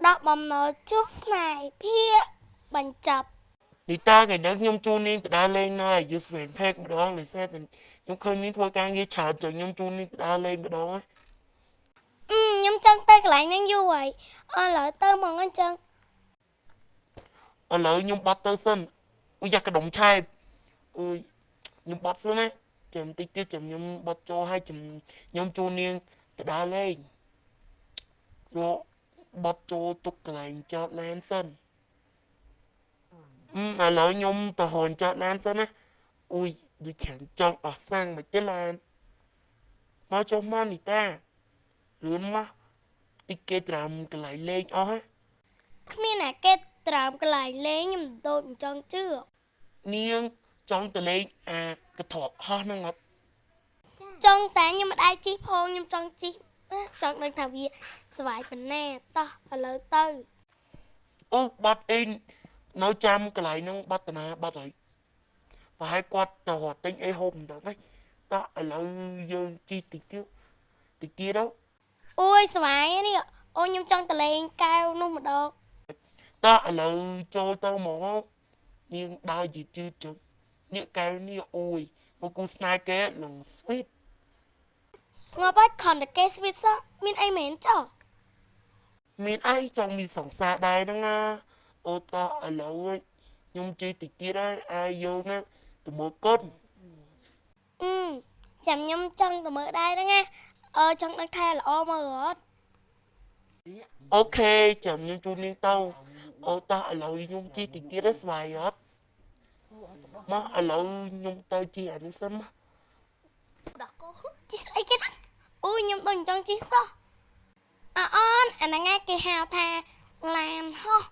đọc bầm nó chút này phía bánh chập នេះតាគេនៅខ្ញុំជួននាងទៅដើរលេងនៅយូស្វែនផេកម្ដងដោយសារតែខ្ញុំឃើញនាងធ្វើការងារច្រើនចុះខ្ញុំជួននាងទៅដើរលេងម្ដងហើយ ខ្ញុំចង់ទៅកន្លែងហ្នឹងយូរហើយឥឡូវទៅមកអញ្ចឹង ឥឡូវខ្ញុំបាត់ទៅសិនអូយ៉ាកដុំឆែបអូយខ្ញុំបាត់សិនណាចាំតិចទៀតចាំខ្ញុំបាត់ចូលហើយខ្ញុំជួននាងទៅដើរលេងយកបាត់ចូលទុកកន្លែងចតឡានសិនឥឡូវខ្ញុំទៅហនចតឡានសិនណាអូយដូចខាងចង់អស់សាំងមិនទេឡានមកចុះមកនេះតារឿនមកតិចគេត្រាំកន្លែងលេងអស់ហ៎ គ្មានណាគេត្រាំកន្លែងលេងខ្ញុំដូចមិនចង់ជឿ នាងចង់ទៅលេងអាកថកហោះហ្នឹងអត់ ចង់តែខ្ញុំមិនដែរជីផងខ្ញុំចង់ជីចង់ដឹងថាវាស្វាយប៉ុណ្ណាតោះឥឡូវទៅ អូបាត់អីនៅចាំកន្លែងហ្នឹងបាត់តាណាបាត់ហើយប្រហែលគាត់ទៅរត់ទិញអីហូបមិនដឹងទេតោះឥឡូវយើងជីតិចទៀតទៅ អូយស្វាយនេះអូខ្ញុំចង់ទៅលេងកែវនោះម្ដង តោះឥឡូវចូលទៅហ្មងនាងដើរយឺតចឹងនេះកែវនេះអូយមកគូស្នេហ៍គេនឹងស្វីត ស្ងប់ហើយខនតែគេស្វីតសោះមានអីមែនចុះ មានអីចង់មានសង្សារដែរហ្នឹងណាអូតោះឥឡូវខ្ញុំជិះតិចទៀតហើយអាយយើងណាទៅមើលកូន ចាំខ្ញុំចង់ទៅមើលដែរហ្នឹងណាចង់ដឹងថាល្អមើលអត់ អូខេចាំខ្ញុំជួននាងទៅអូតោះឥឡូវខ្ញុំជិះតិចទៀតហើយស្វាយអត់មកឥឡូវខ្ញុំទៅជិះអានេះសិនមក ដល់កូជីស្អីគេហ្នឹងអូយខ្ញុំដូចចង់ជីសោះអូនអាហ្នឹងគេហៅថាឡានហោះ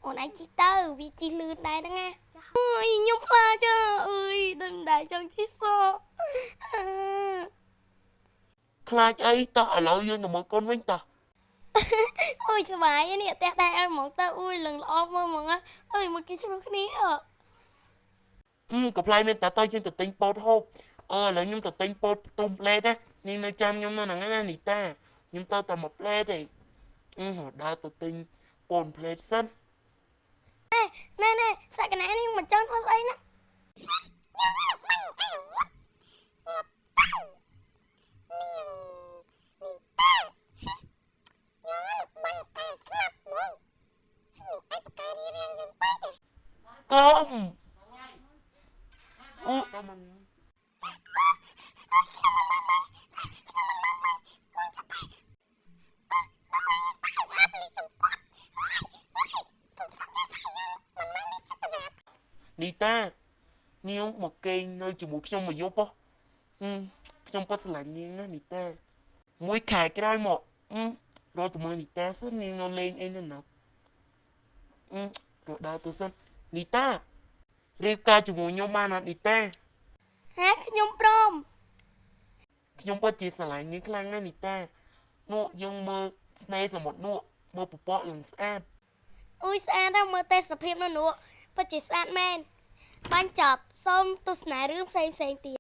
អូនឯងជីទៅវាជីលឿនដែរហ្នឹងណាអូយខ្ញុំខ្លាចអើយដូចមិនដែរចង់ជីសោះ ខ្លាចអីតោះឥឡូវយើងទៅមើលកូនវិញតោះ អូយស្វាយនេះអត់តែឲ្យហ្មងទៅអូយលឹងល្អមើលហ្មងអើយមកគេឆ្លុះគ្នា កំ pl មានតែតើយើងទៅទិញពោតហូបឥឡូវខ្ញុំទៅទិញពោតផ្ទុំផ្លែណានាងនៅចាំខ្ញុំនៅហ្នឹងណានីតាខ្ញុំទៅតែមួយផ្លែទេដើរទៅទិញពោតផ្លែសិន ណែសក្តានេះមិនចង់ធ្វើស្អីណាកុំអូ នីតានាងមកគេងនៅជាមួយខ្ញុំមួយយប់ហ៎ខ្ញុំពិតស្រឡាញ់នាងណានីតាមួយខែក្រោយមករត់ជាមួយនីតាសិននាងនៅលេងអីនៅណារត់ដើរទៅសិននីតារៀបការជាមួយខ្ញុំបានអត់នីតា ហាខ្ញុំព្រម ខ្ញុំពិតជាស្រឡាញ់នាងខ្លាំងណាស់នីតានោះយើងមើលស្នេហ៍សមុទ្រនោះមើលពពកឡើងស្អាត អូយស្អាតណាស់មើលទេសភាពនោះពិតជាស្អាតមែនបាញ់ចប់សូមទស្សនារឿងផ្សេងទៀត